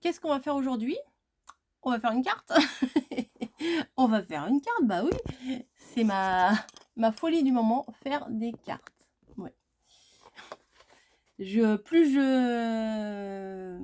qu'est-ce qu'on va faire aujourd'hui? On va faire une carte. On va faire une carte, bah oui, c'est ma folie du moment, faire des cartes. Ouais. Plus je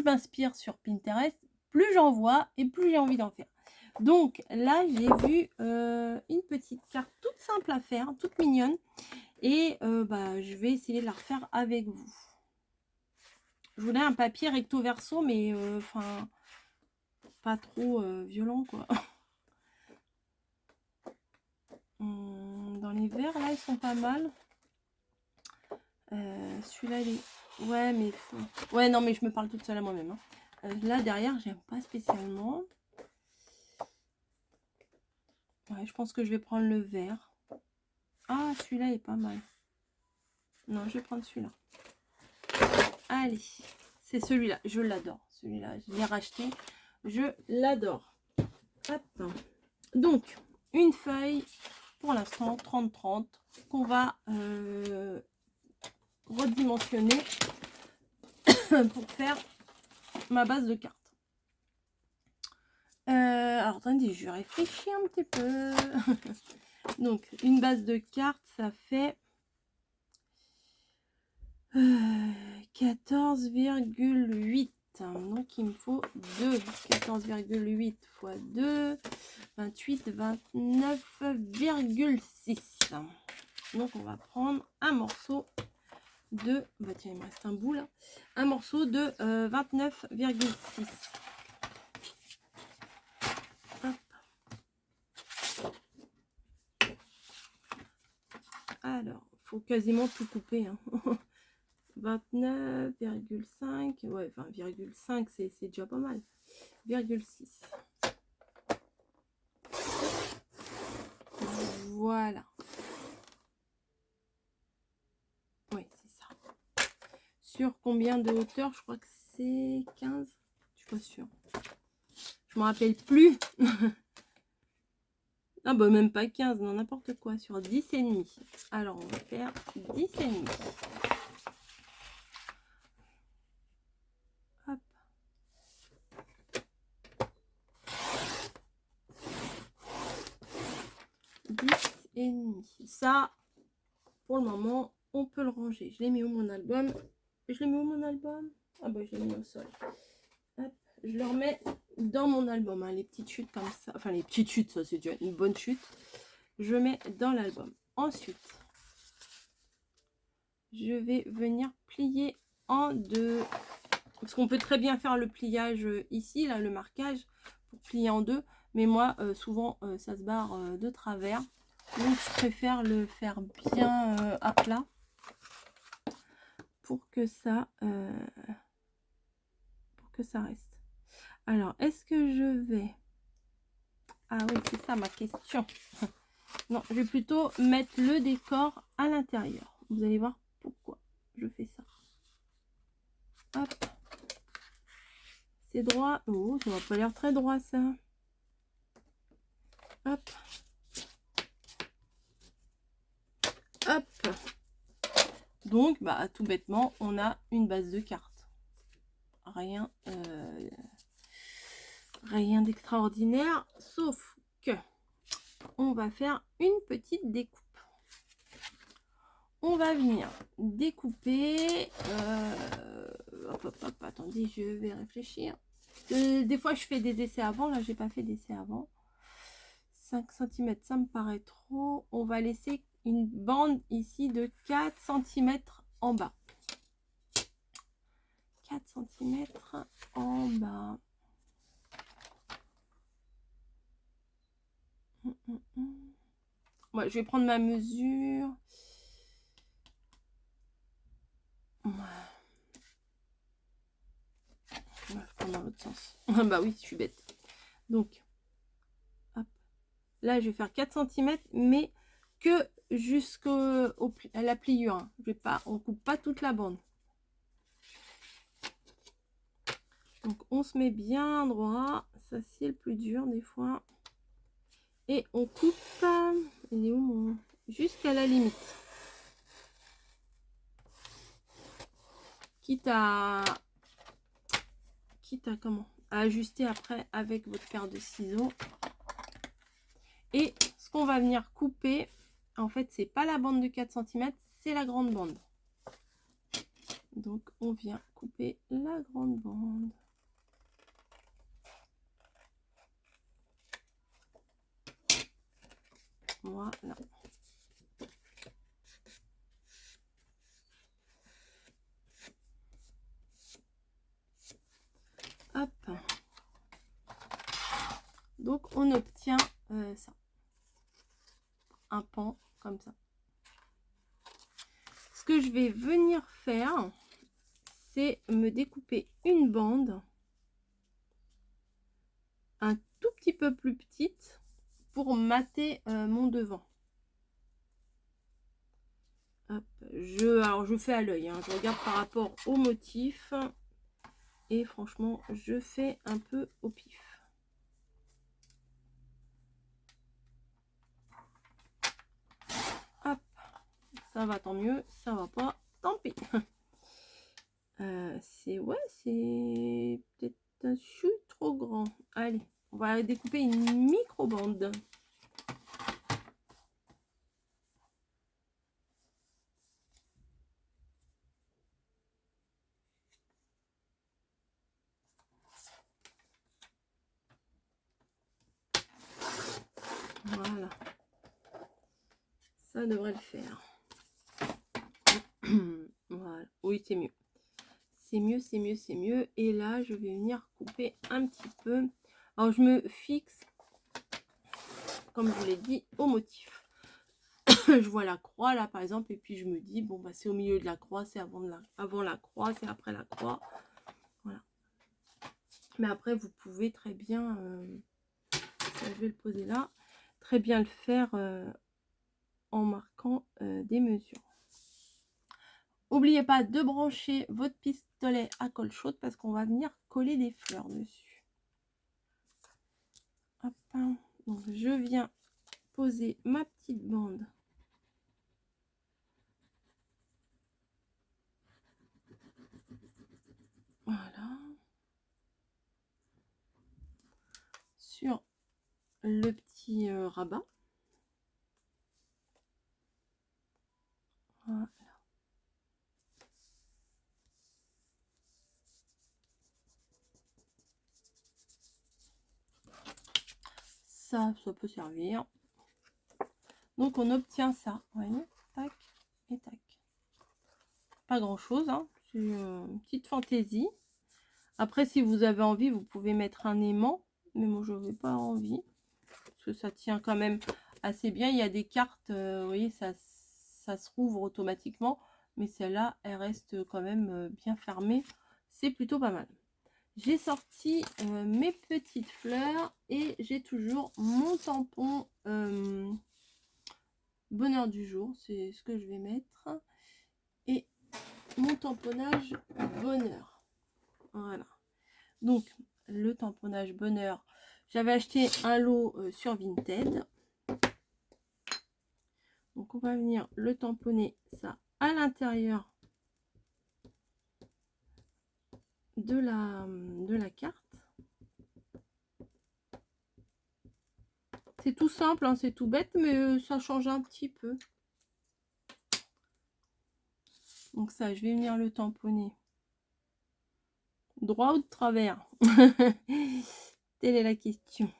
m'inspire sur Pinterest, plus j'en vois et plus j'ai envie d'en faire. Donc là, j'ai vu une petite carte toute simple à faire, toute mignonne. Et bah, je vais essayer de la refaire avec vous. Je voulais un papier recto verso, mais enfin, pas trop violent, quoi. Dans les verts, là, ils sont pas mal. Celui-là, il est... Ouais, mais... Ouais, non, mais je me parle toute seule à moi-même. Hein. Là, derrière, j'aime pas spécialement. Ouais, je pense que je vais prendre le vert. Ah, celui-là est pas mal. Non, je vais prendre celui-là. Allez, c'est celui-là. Je l'adore. Celui-là, je l'ai racheté. Je l'adore. Hop. Donc, une feuille, pour l'instant, 30-30, qu'on va redimensionner pour faire ma base de cartes. Alors, attendez, je réfléchis un petit peu. Donc, une base de cartes, ça fait 14,8. Donc, il me faut 2. 14,8 x 2, 28, 29,6. Donc, on va prendre un morceau de... Bah tiens, il me reste un bout là. Un morceau de 29,6. Alors, il faut quasiment tout couper. Hein. 29,5. Ouais, enfin, 0,5, c'est déjà pas mal. 0,6. Voilà. Oui, c'est ça. Sur combien de hauteur? Je crois que c'est 15. Je suis pas sûre. Je me rappelle plus. Ah bah même pas 15, non, n'importe quoi. Sur 10,5. Alors, on va faire 10,5. Hop. Et demi. Ça, pour le moment, on peut le ranger. Je l'ai mis où mon album? Je l'ai mis où mon album? Ah bah je l'ai mis au sol. Hop, je le remets dans mon album. Hein, les petites chutes comme ça. Enfin les petites chutes, ça c'est déjà une bonne chute. Je mets dans l'album. Ensuite, je vais venir plier en deux. Parce qu'on peut très bien faire le pliage ici, là, le marquage, pour plier en deux. Mais moi, souvent, ça se barre de travers. Donc, je préfère le faire bien à plat pour que ça reste. Alors, est-ce que je vais... Ah oui, c'est ça ma question. Non, je vais plutôt mettre le décor à l'intérieur. Vous allez voir pourquoi je fais ça. Hop. C'est droit. Oh, ça va pas l'air très droit, ça. Hop. Hop. Donc, bah, tout bêtement, on a une base de cartes. Rien, rien d'extraordinaire, sauf que on va faire une petite découpe. On va venir découper. Hop, attendez, je vais réfléchir. Des fois, je fais des essais avant. Là, j'ai pas fait d'essai avant. 5 cm, ça me paraît trop. On va laisser une bande ici de 4 cm en bas. 4 cm en bas. Ouais, je vais prendre ma mesure. Ouais. Je vais prendre dans l'autre sens. Bah oui, je suis bête. Donc, hop. Là, je vais faire 4 cm, mais que jusqu'à la pliure. Hein. Je vais pas, on coupe pas toute la bande. Donc, on se met bien droit. Ça, c'est le plus dur des fois. Et on coupe. Il est où mon... Jusqu'à la limite. Quitte à quitte à comment à ajuster après avec votre paire de ciseaux. Et ce qu'on va venir couper, en fait, c'est pas la bande de 4 cm, c'est la grande bande. Donc, on vient couper la grande bande. Voilà. Hop. Donc, on obtient ça. Un pan comme ça. Ce que je vais venir faire, c'est me découper une bande un tout petit peu plus petite pour mater mon devant. Hop. Alors je fais à l'œil, hein, je regarde par rapport au motif et franchement je fais un peu au pif. Hop. Ça va, tant mieux, ça va pas, tant pis. C'est peut-être un chou trop grand. Allez, on va découper une micro bande. Voilà, ça devrait le faire. Voilà, oui, c'est mieux. C'est mieux, c'est mieux, c'est mieux. Et là, je vais venir couper un petit peu. Alors, je me fixe, comme je vous l'ai dit, au motif. Je vois la croix, là, par exemple, et puis je me dis, bon, bah, c'est au milieu de la croix, c'est avant la croix, c'est après la croix. Voilà. Mais après, vous pouvez très bien, je vais le poser là, très bien le faire en marquant des mesures. N'oubliez pas de brancher votre pistolet à colle chaude parce qu'on va venir coller des fleurs dessus. Hop. Donc je viens poser ma petite bande. Voilà. Sur le petit rabat. Voilà. Ça peut servir. Donc on obtient ça, vous voyez, tac et tac. Pas grand chose, hein. C'est une petite fantaisie. Après, si vous avez envie, vous pouvez mettre un aimant, mais moi je n'avais pas envie parce que ça tient quand même assez bien. Il y a des cartes, vous voyez, ça se rouvre automatiquement, mais celle-là, elle reste quand même bien fermée. C'est plutôt pas mal. J'ai sorti mes petites fleurs et j'ai toujours mon tampon bonheur du jour, c'est ce que je vais mettre, et mon tamponnage bonheur. Voilà, donc le tamponnage bonheur, j'avais acheté un lot sur Vinted, donc on va venir le tamponner ça à l'intérieur de la carte. C'est tout simple, hein, c'est tout bête, mais ça change un petit peu. Donc ça, je vais venir le tamponner droit ou de travers. Telle est la question.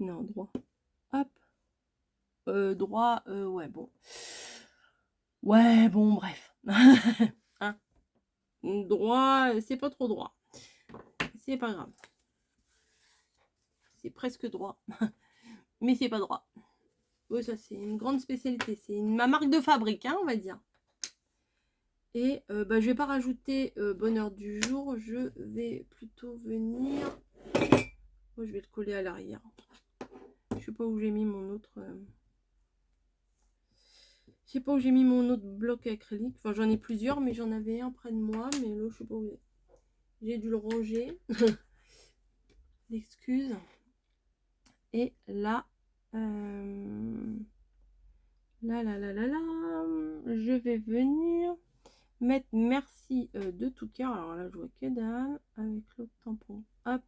Non, droit. Hop. Droit, ouais, bon. Ouais, bon, bref. Hein, droit, c'est pas trop droit. C'est pas grave. C'est presque droit. Mais c'est pas droit. Oui, ça, c'est une grande spécialité. C'est ma marque de fabrique, hein, on va dire. Et bah, je vais pas rajouter bonheur du jour. Je vais plutôt venir... Oh, je vais le coller à l'arrière. Je sais pas où j'ai mis mon autre... Je sais pas où j'ai mis mon autre bloc acrylique. Enfin, j'en ai plusieurs, mais j'en avais un près de moi. Mais là, je sais pas où il est. J'ai dû le ranger. Excuse. Et là, là, je vais venir mettre merci de tout cœur. Alors là, je vois que dalle avec l'autre tampon. Hop.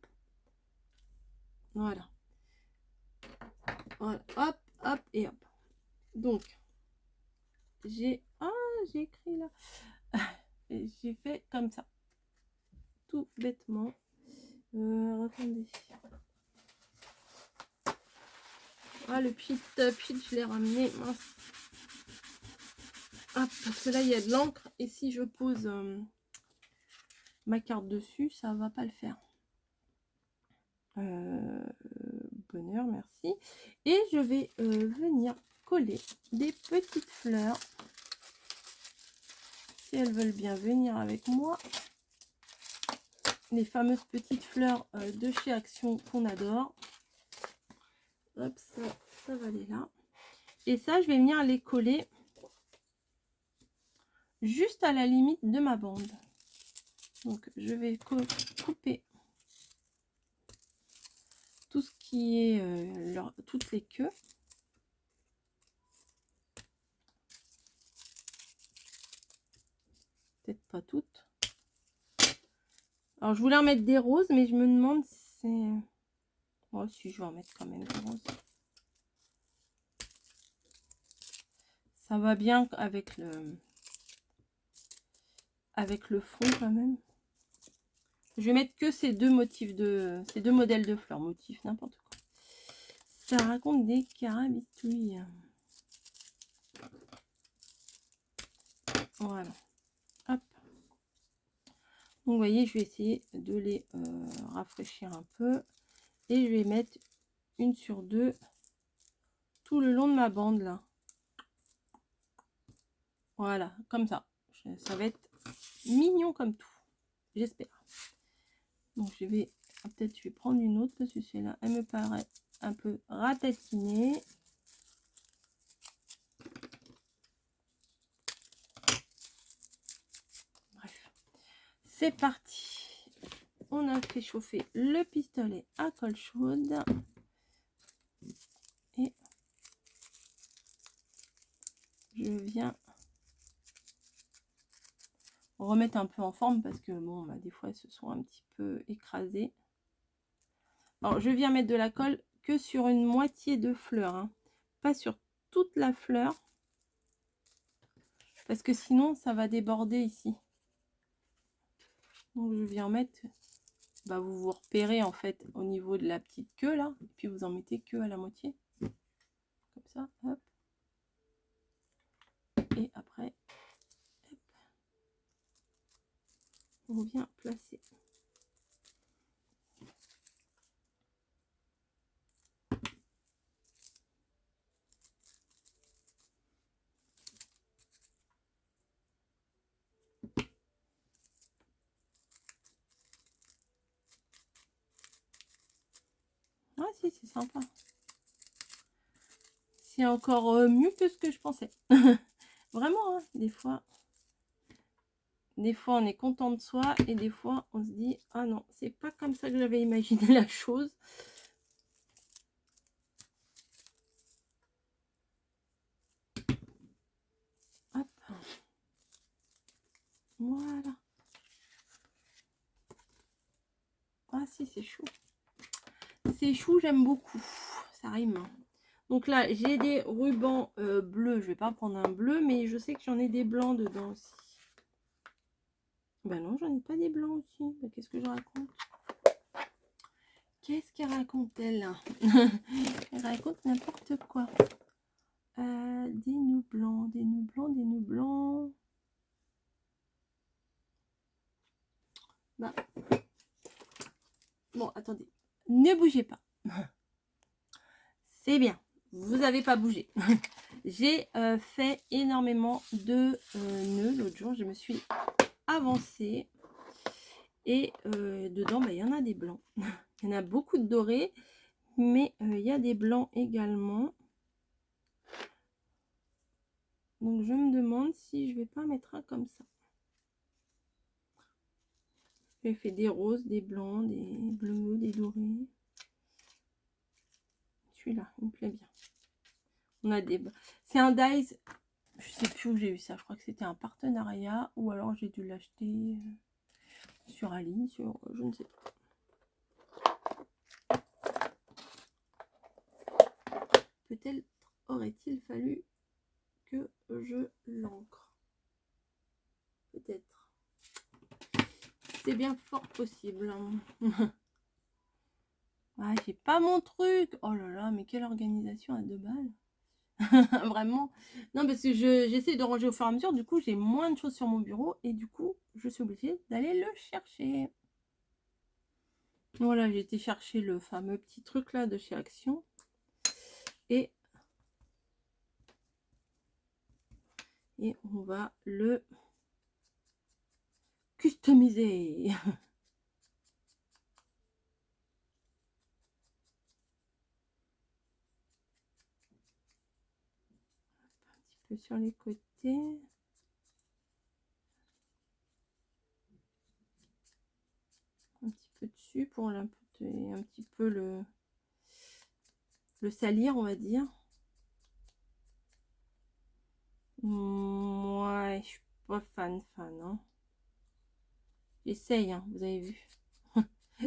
Voilà. Voilà. Hop, hop et hop. Donc, j'ai écrit là. J'ai fait comme ça. Tout bêtement. Attendez. Ah, le pit, je l'ai ramené. Mince. Hop, parce que là, il y a de l'encre. Et si je pose ma carte dessus, ça va pas le faire. Bonheur, merci. Et je vais venir coller des petites fleurs. Si elles veulent bien venir avec moi. Les fameuses petites fleurs de chez Action qu'on adore. Hop, ça va aller là. Et ça, je vais venir les coller juste à la limite de ma bande. Donc, je vais couper tout ce qui est toutes les queues. Peut-être pas toutes. Alors, je voulais en mettre des roses, mais je me demande si c'est... Oh, si, je vais en mettre quand même des roses. Ça va bien avec le fond quand même. Je vais mettre que ces deux motifs ces deux modèles de fleurs. Motifs, n'importe quoi. Ça raconte des carabistouilles. Voilà. Hop. Donc, vous voyez, je vais essayer de les rafraîchir un peu. Et je vais mettre une sur deux tout le long de ma bande, là. Voilà, comme ça. Ça va être mignon comme tout. J'espère. Donc, peut-être je vais prendre une autre parce que celle-là, elle me paraît un peu ratatinée. Bref, c'est parti. On a fait chauffer le pistolet à colle chaude. Et je viens remettre un peu en forme parce que bon, bah, des fois elles se sont un petit peu écrasées. Alors, je viens mettre de la colle que sur une moitié de fleur, hein. Pas sur toute la fleur. Parce que sinon, ça va déborder ici. Donc, je viens mettre... Bah, vous vous repérez en fait au niveau de la petite queue là. Et puis, vous en mettez que à la moitié. Comme ça, hop. Et après, hop, on vient placer. Ah si, c'est sympa. C'est encore mieux que ce que je pensais. Vraiment, hein, des fois, on est content de soi et des fois, on se dit « Ah non, c'est pas comme ça que j'avais imaginé la chose. » Hop. Voilà. Ah si, c'est chou. C'est chou, j'aime beaucoup. Ça rime. Donc là, j'ai des rubans bleus. Je vais pas prendre un bleu, mais je sais que j'en ai des blancs dedans aussi. Ben non, j'en ai pas des blancs aussi. Ben, qu'est-ce que je raconte? Qu'est-ce qu'elle raconte, elle? Elle raconte n'importe quoi. Des nœuds blancs, des nœuds blancs, des nœuds blancs. Bah. Bon, attendez. Ne bougez pas. C'est bien. Vous n'avez pas bougé. J'ai fait énormément de nœuds l'autre jour. Je me suis avancée. Et dedans, bah, il y en a des blancs. Il y en a beaucoup de dorés. Mais il y a des blancs également. Donc, je me demande si je vais pas mettre un comme ça. J'ai fait des roses, des blancs, des bleus, des dorés. Celui-là, il me plaît bien. On a des... C'est un dies Je sais plus où j'ai eu ça. Je crois que c'était un partenariat ou alors j'ai dû l'acheter sur Ali, sur je ne sais pas. Peut-être aurait-il fallu que je l'encre. Peut-être. C'est bien fort possible. Ah, j'ai pas mon truc. Oh là là, mais quelle organisation à 2 balles. Vraiment. Non, parce que j'essaie de ranger au fur et à mesure. Du coup, j'ai moins de choses sur mon bureau. Et du coup, je suis obligée d'aller le chercher. Voilà, j'ai été chercher le fameux petit truc là de chez Action. Et on va le customiser. Un petit peu sur les côtés. Un petit peu dessus pour un petit peu le salir, on va dire. Ouais, je suis pas fan, hein. J'essaye, hein, vous avez vu.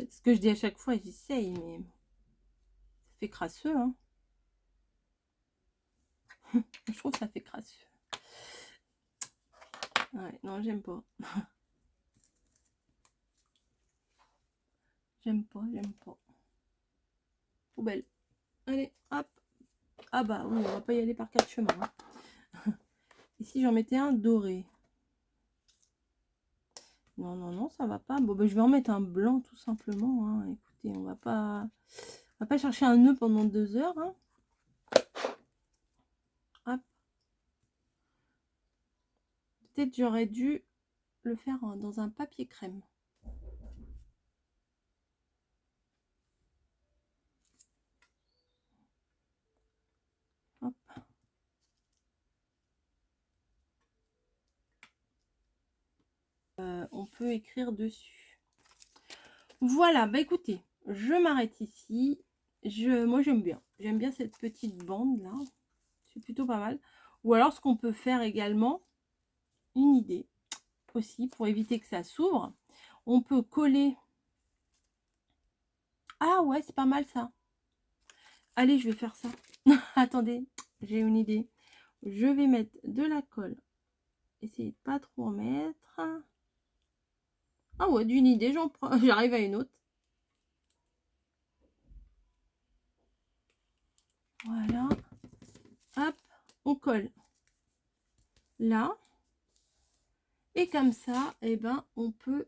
Ce que je dis à chaque fois, j'essaye, mais ça fait crasseux, hein. Je trouve que ça fait crasseux. Ouais, non, j'aime pas. J'aime pas. Poubelle. Allez, hop. Ah bah oui, on va pas y aller par 4 chemins. Hein. Et si j'en mettais un doré? Non, ça va pas. Bon, bah, je vais en mettre un blanc tout simplement. Hein. Écoutez, on va pas chercher un nœud pendant 2 heures. Hein. Hop. Peut-être j'aurais dû le faire dans un papier crème. Hop. On peut écrire dessus. Voilà, bah écoutez, je m'arrête ici. Moi j'aime bien cette petite bande là, c'est plutôt pas mal. Ou alors ce qu'on peut faire également, une idée aussi pour éviter que ça s'ouvre, on peut coller. Ah ouais, c'est pas mal ça. Allez, je vais faire ça. Attendez, j'ai une idée. Je vais mettre de la colle, essayez de pas trop en mettre. Ah ouais, d'une idée, j'en prends, j'arrive à une autre. Voilà, hop, on colle là. Et comme ça, eh ben, on peut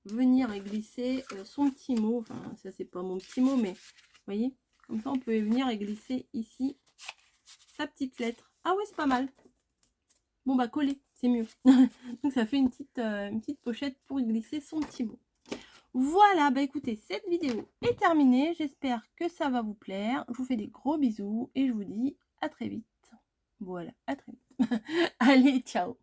venir et glisser son petit mot. Enfin, ça, c'est pas mon petit mot, mais vous voyez, comme ça, on peut venir et glisser ici sa petite lettre. Ah ouais, c'est pas mal. Bon, bah, coller, c'est mieux. Donc, ça fait une petite pochette pour glisser son petit mot. Voilà, bah écoutez, cette vidéo est terminée. J'espère que ça va vous plaire. Je vous fais des gros bisous et je vous dis à très vite. Voilà, à très vite. Allez, ciao.